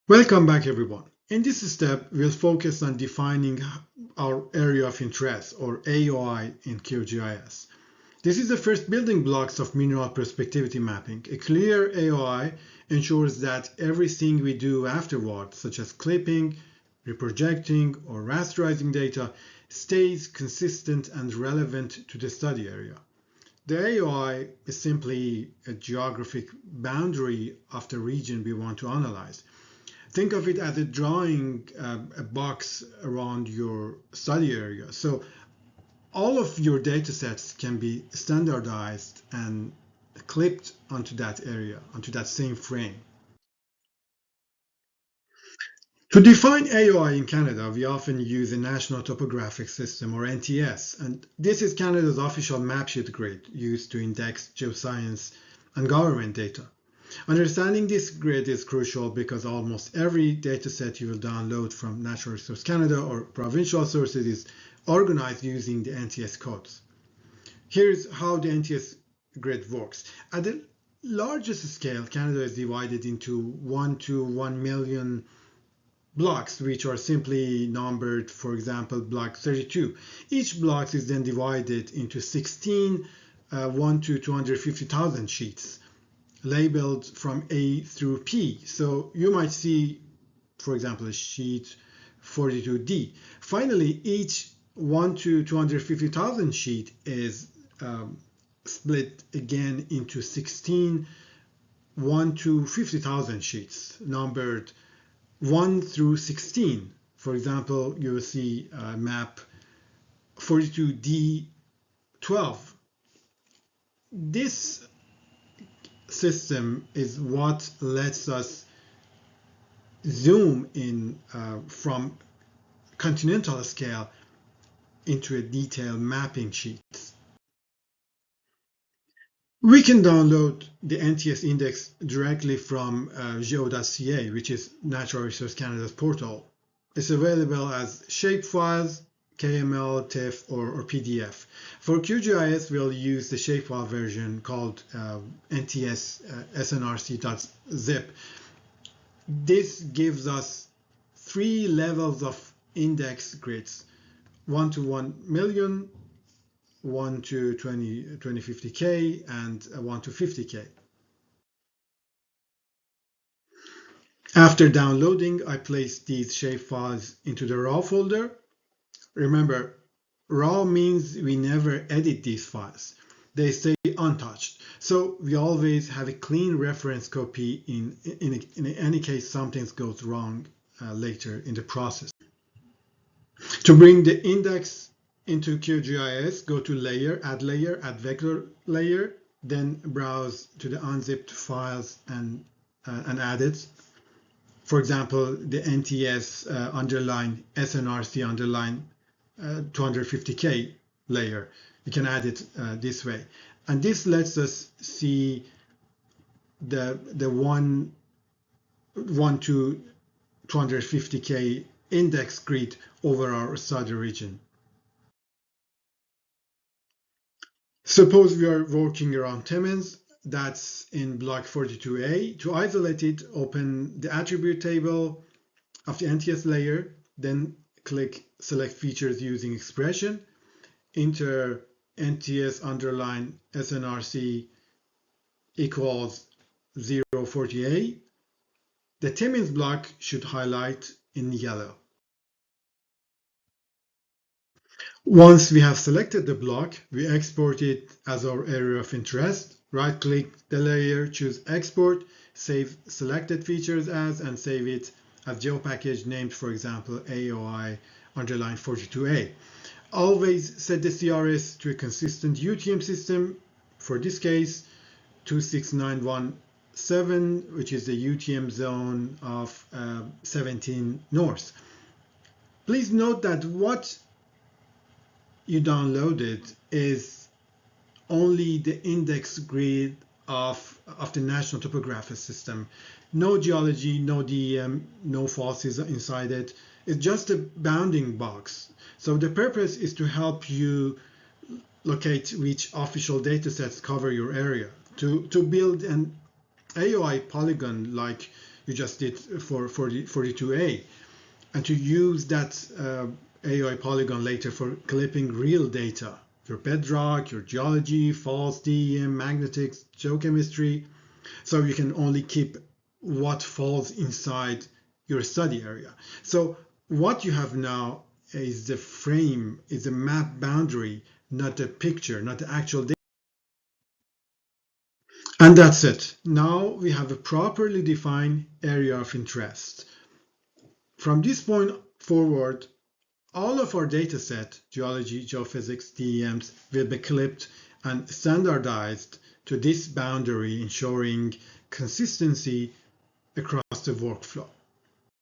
Welcome back, everyone. In this step, we'll focus on defining our area of interest, or AOI, in QGIS. This is the first building blocks of mineral prospectivity mapping. A clear AOI ensures that everything we do afterward, such as clipping, reprojecting, or rasterizing data, stays consistent and relevant to the study area. The AOI is simply a geographic boundary of the region we want to analyze. Think of it as drawing a box around your study area. So all of your data sets can be standardized and clipped onto that area, onto that same frame. To define AOI in Canada, we often use a National Topographic System, or NTS, and this is Canada's official mapsheet grid used to index geoscience and government data. Understanding this grid is crucial because almost every dataset you will download from Natural Resource Canada or provincial sources is organized using the NTS codes. Here's how the NTS grid works. At the largest scale, Canada is divided into 1 to 1 million blocks, which are simply numbered, for example, block 32. Each block is then divided into 16 1 to 250,000 sheets, labeled from A through P. So you might see, for example, a sheet 42D. Finally, each 1 to 250,000 sheet is split again into 16 1 to 50,000 sheets, numbered 1 through 16. For example, you will see map 42D12. This system is what lets us zoom in from continental scale into a detailed mapping sheet. We can download the NTS index directly from geo.ca, which is Natural Resource Canada's portal. It's available as shapefiles, KML, TIFF, or PDF. For QGIS, we'll use the shapefile version called NTS snrc.zip. This gives us 3 levels of index grids: 1 to 1 million, 1 to 2050K, and 1 to 50K. After downloading, I place these shapefiles into the raw folder. Remember, raw means we never edit these files. They stay untouched. So we always have a clean reference copy in any case something goes wrong later in the process. To bring the index into QGIS, go to Layer, Add Vector Layer, then browse to the unzipped files and add it. For example, the NTS underline SNRC underline 250K layer. You can add it this way. And this lets us see the 1 to 250K index grid over our study region. Suppose we are working around Timmins, that's in block 42A. To isolate it, open the attribute table of the NTS layer, then click Select Features using Expression, enter NTS underline SNRC equals 040A. The Timmins block should highlight in yellow. Once we have selected the block, we export it as our area of interest. Right-click the layer, choose Export, save selected features as, and save it as GeoPackage named, for example, AOI underline 42A. Always set the CRS to a consistent UTM system. For this case, 26917, which is the UTM zone of 17 north. Please note that what you downloaded is only the index grid of the National Topographic System. No geology, no DEM, no fossils inside it. It's just a bounding box. So the purpose is to help you locate which official datasets cover your area. To build an AOI polygon like you just did for 42A, and to use that AOI polygon later for clipping real data, your bedrock, your geology, faults, DEM, magnetics, geochemistry. So you can only keep what falls inside your study area. So what you have now is the frame, is a map boundary, not a picture, not the actual data. And that's it. Now we have a properly defined area of interest. From this point forward, all of our data set, geology, geophysics, DEMs, will be clipped and standardized to this boundary, ensuring consistency across the workflow.